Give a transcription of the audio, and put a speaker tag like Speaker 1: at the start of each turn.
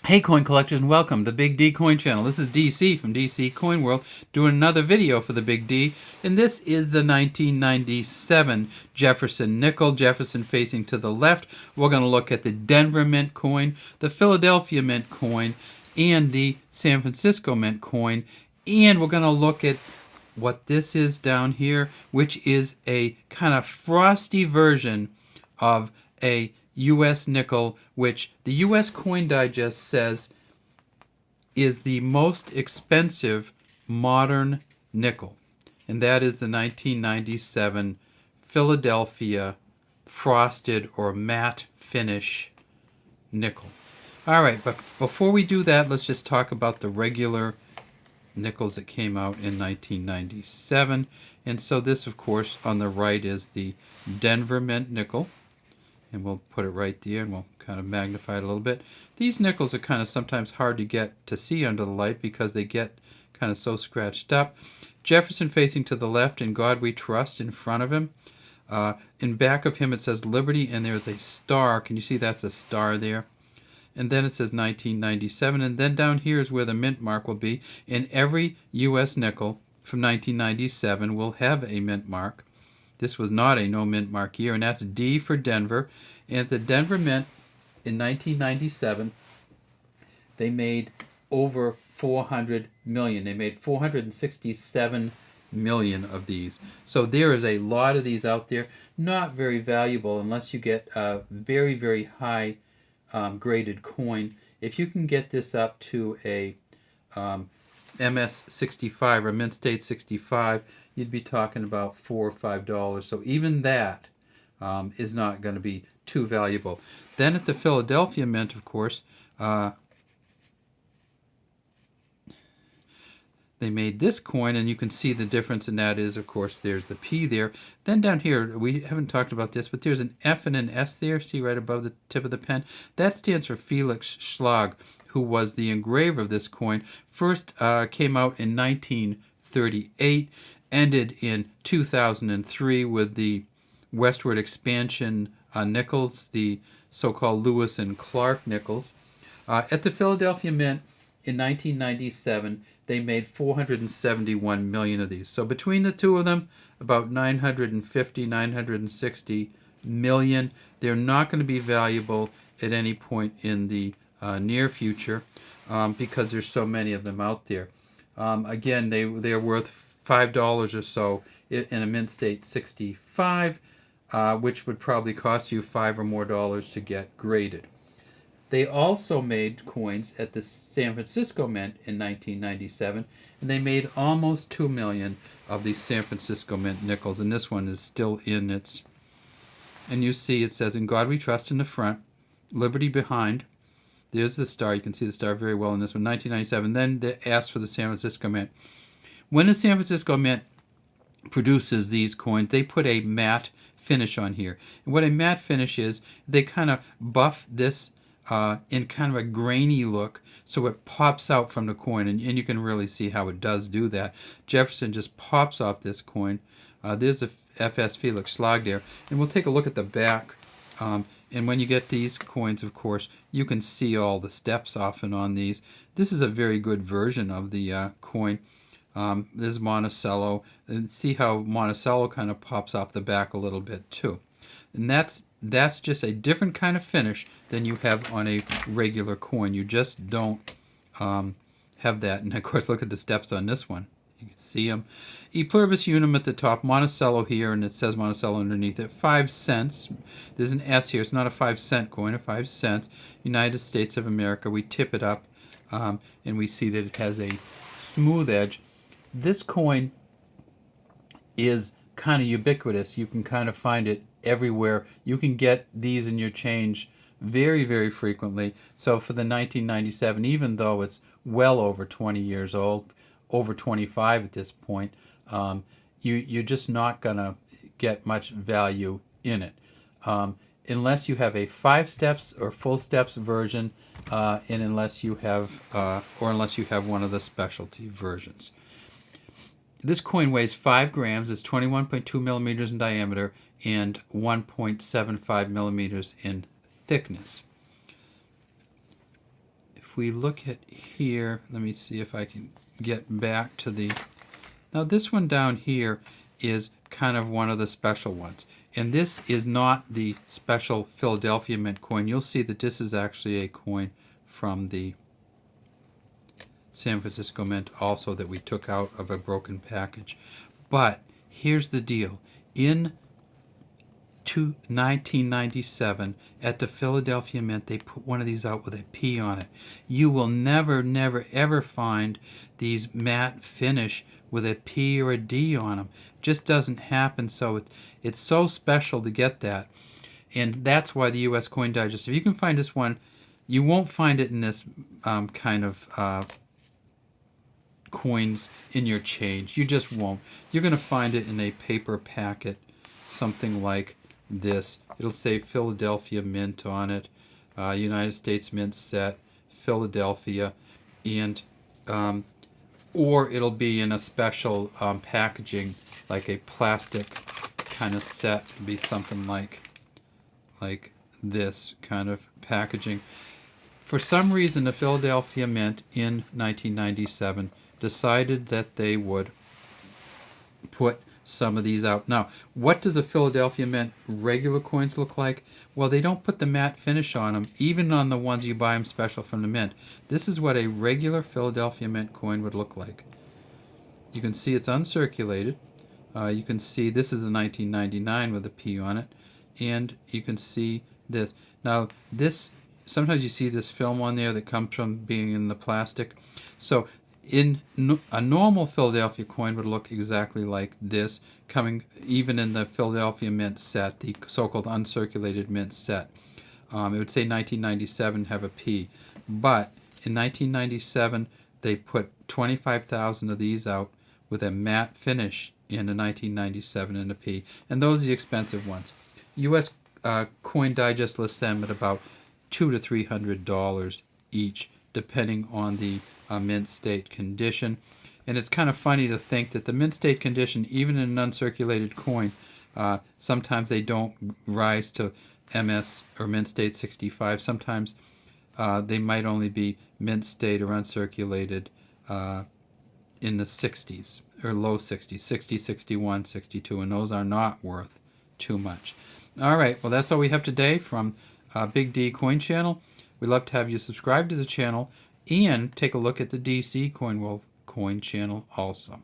Speaker 1: Hey coin collectors, and welcome to the Big D Coin Channel. This is DC from DC Coin World doing another video for the Big D, and this is the 1997 Jefferson nickel. Jefferson facing to the left. We're going to look at the Denver Mint coin, the Philadelphia Mint coin, and the San Francisco Mint coin, and we're going to look at what this is down here, which is a kind of frosty version of a U.S. nickel, which the U.S. Coin Digest says is the most expensive modern nickel. And that is the 1997 Philadelphia frosted or matte finish nickel. All right, but before we do that, let's just talk about the regular nickels that came out in 1997. And so this, of course, on the right is the Denver Mint nickel. And we'll put it right there, and we'll kind of magnify it a little bit. These nickels are kind of sometimes hard to get to see under the light because they get kind of so scratched up. Jefferson facing to the left, "In God We Trust" in front of him. In back of him it says Liberty, and there's a star. Can you see that's a star there? And then it says 1997, and then down here is where the mint mark will be. And every U.S. nickel from 1997 will have a mint mark. This was not a no mint mark year, and that's D for Denver. And at the Denver Mint in 1997, they made over 400 million. They made 467 million of these. So there is a lot of these out there. Not very valuable unless you get a very, very high graded coin. If you can get this up to a MS 65 or Mint State 65, you'd be talking about $4 or $5. So even that is not going to be too valuable. Then at the Philadelphia Mint, of course, they made this coin, and you can see the difference in that is, of course, there's the P there. Then down here, we haven't talked about this, but there's an F and an S there, see right above the tip of the pen? That stands for Felix Schlag, who was the engraver of this coin. First came out in 1938, ended in 2003 with the westward expansion nickels, the so-called Lewis and Clark nickels. At the Philadelphia Mint in 1997, they made 471 million of these. So between the two of them, about 950, 960 million. They're not going to be valuable at any point in the near future because there's so many of them out there. Again, they're worth $5 or so in a Mint State 65, which would probably cost you $5 or more to get graded. They also made coins at the San Francisco Mint in 1997, and they made almost 2 million of these San Francisco Mint nickels, and this one is still in its... And you see it says, "In God We Trust" in the front, Liberty behind. There's the star. You can see the star very well in this one, 1997. Then they asked for the San Francisco Mint. When the San Francisco Mint produces these coins, they put a matte finish on here. And what a matte finish is, they kind of buff this in kind of a grainy look, so it pops out from the coin, and you can really see how it does do that. Jefferson just pops off this coin. There's the FS Felix Schlag there, and we'll take a look at the back. And when you get these coins, of course, you can see all the steps often on these. This is a very good version of the coin. This is Monticello, and see how Monticello kind of pops off the back a little bit too. And that's just a different kind of finish than you have on a regular coin. You just don't have that. And of course, look at the steps on this one. You can see them. E pluribus unum at the top, Monticello here, and it says Monticello underneath it. 5 cents. There's an S here. It's not a 5-cent coin, a 5 cents. United States of America. We tip it up, and we see that it has a smooth edge. This coin is kind of ubiquitous. You can kind of find it everywhere. You can get these in your change very, very frequently. So for the 1997, even though it's well over 20 years old, over 25 at this point, you're just not going to get much value in it. Unless you have a 5 steps or full steps version, and unless you have one of the specialty versions. This coin weighs 5 grams, it's 21.2 millimeters in diameter, and 1.75 millimeters in thickness. If if we look at here, let me see if I can get back to the... Now this one down here is kind of one of the special ones. And this is not the special Philadelphia Mint coin. You'll see that this is actually a coin from the San Francisco Mint also that we took out of a broken package. But here's the deal. In 1997, at the Philadelphia Mint, they put one of these out with a P on it. You will never, never, ever find these matte finish with a P or a D on them. Just doesn't happen, so it's so special to get that. And that's why the U.S. Coin Digest, if you can find this one, you won't find it in this kind of coins in your change. You just won't. You're going to find it in a paper packet, something like this. It'll say Philadelphia Mint on it, United States Mint set, Philadelphia, and or it'll be in a special packaging, like a plastic kind of set. It'd be something like this kind of packaging. For some reason, the Philadelphia Mint in 1997 decided that they would put some of these out. Now, what do the Philadelphia Mint regular coins look like? Well, they don't put the matte finish on them, even on the ones you buy them special from the Mint. This is what a regular Philadelphia Mint coin would look like. You can see it's uncirculated. You can see this is a 1999 with a P on it. And you can see this. Now, this, sometimes you see this film on there that comes from being in the plastic. So in a normal Philadelphia coin would look exactly like this, coming even in the Philadelphia Mint set, the so-called uncirculated Mint set. It would say 1997, have a P. But in 1997, they put 25,000 of these out with a matte finish in a 1997 and a P. And those are the expensive ones. U.S. Coin Digest lists them at about $200 to $300 each, depending on the mint state condition. And it's kind of funny to think that the mint state condition, even in an uncirculated coin, sometimes they don't rise to MS or mint state 65. Sometimes they might only be mint state or uncirculated in the 60s or low 60s, 60, 61, 62, and those are not worth too much. All right, well, that's all we have today from Big D Coin Channel. We'd love to have you subscribe to the channel and take a look at the DC Coin World Coin Channel also.